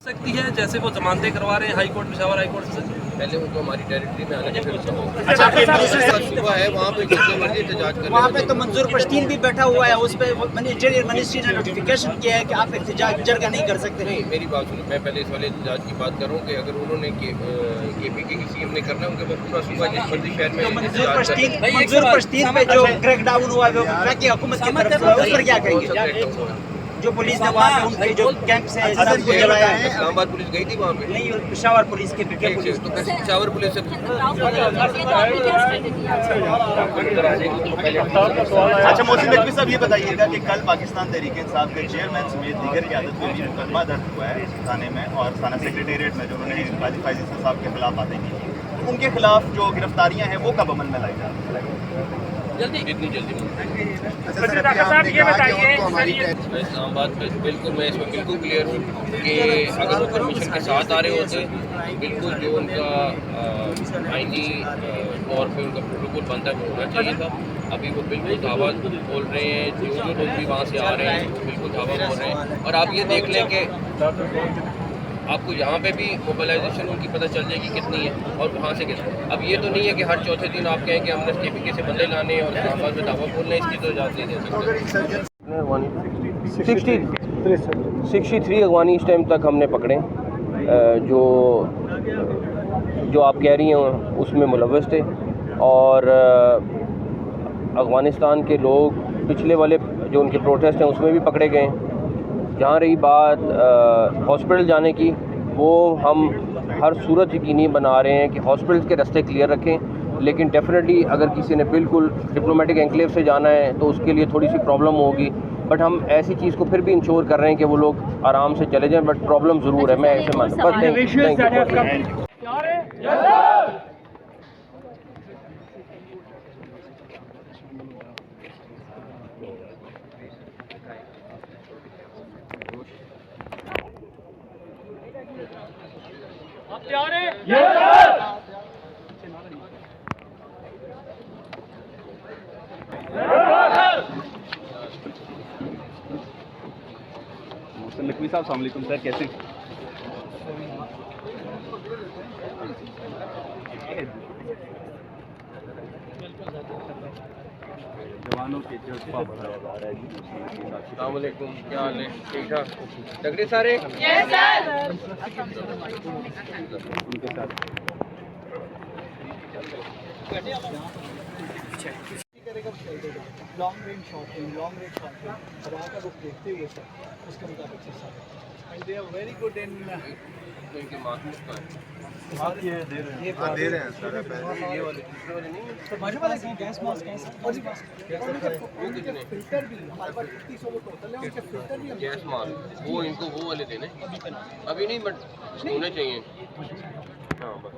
सकती है जैसे वो जमानतें करवा रहे हैं high court Peshawar high court से। पहले उनको हमारी टेरिटरी में आने के सुबह है वहाँ पे जितने मर्जी एहतजाज कर वहाँ पे तो मंजूर पश्तीन भी बैठा हुआ है, उस पर इंटीरियर मिनिस्ट्री ने नोटिफिकेशन किया है कि आप एहतजाज जरगा नहीं कर सकते। नहीं, मेरी बात सुनो, मैं पहले इस वाले एहतजाज की बात करूँ कि अगर उन्होंने केपी के किसी हमने करना है उनके पूरा सूबा जिस मर्जी शहर में मंजूर पश्तीन पे जो क्रैकडाउन हुआ है की हुकूमत की तरफ से, उस पर क्या कहेंगे? जो पुलिस ने वहाँ पे उनके जो कैंप से सबको जलाया है। इस्लामाबाद पुलिस गई थी वहाँ पे? नहीं, पेशावर पुलिस के पुलिस तो पेशावर पुलिस से अच्छा मोहसिन नकवी साहब, ये बताइएगा कि कल पाकिस्तान तहरीक इंसाफ के चेयरमैन समेत दीगर क़यादत में भी मुकदमा दर्ज हुआ है थाने में और थाना सेक्रेटेरिएट में, जो उन्होंने फाइज साहब के खिलाफ बातें की थी, उनके खिलाफ जो गिरफ्तारियां हैं वो कब अमल में लाई जा रही है? जितनी जल्दी इस्लामाबाद में बिल्कुल, मैं इसमें बिल्कुल क्लियर हूँ कि अगर वो परमिशन के साथ आ रहे होते बिल्कुल जो उनका आईनी तौर पे उनका प्रोटोकॉल बनता है वो होना चाहिए था। अभी वो बिल्कुल धावा बोल रहे हैं, जो लोग भी वहाँ से आ रहे हैं बिल्कुल धावा बोल रहे हैं। और आप ये देख लें कि आपको यहाँ पे भी मोबिलाइजेशन उनकी पता चल जाएगी कितनी है और वहाँ से कितना। अब ये तो नहीं है कि हर चौथे दिन आप कहें कि हमने केपी से बंदे लाने और इस्लामाबाद में दावा बोलना है, इसकी तो इजाज़त नहीं दे सकते। 63 अगवानी इस टाइम तक हमने पकड़े, जो आप कह रही हैं उसमें मुलव्वस थे। और अफ़गानिस्तान के लोग पिछले वाले जो उनके प्रोटेस्ट हैं उसमें भी पकड़े गए। जहाँ रही बात हॉस्पिटल जाने की, वो हम हर सूरत यकीनी बना रहे हैं कि हॉस्पिटल के रास्ते क्लियर रखें। लेकिन डेफिनेटली अगर किसी ने बिल्कुल डिप्लोमेटिक एनक्लेव से जाना है तो उसके लिए थोड़ी सी प्रॉब्लम होगी, बट हम ऐसी चीज़ को फिर भी इंश्योर कर रहे हैं कि वो लोग आराम से चले जाएं। बट प्रॉब्लम ज़रूर है, मैं ऐसे मानता हूँ। Thank you. आप तैयार हैं? मोहसिन नकवी साहब, अस्सलाम वालेकुम सर, कैसे? जवानों के जज्बा बढ़ाया जा रहा है जी। अस्सलाम वालेकुम, क्या हाल है? ठीक ठाक तगड़े सारे? उनके साथ लॉन्ग रेंज शॉटिंग, हवा का रुख देखते हुए सर उसके मुताबिक से sir and they are very good in इनके मार्क्स का ये दे रहे हैं सर। ये वाले दूसरे वाले नहीं है? तो मालूम है गैस मास्क है सर, और वो कितने? फिल्टर भी हमारे पास 3100 वो टोटल है, उनके फिल्टर भी गैस मास्क वो इनको वो वाले देने अभी नहीं, बट होने चाहिए। हाँ बस।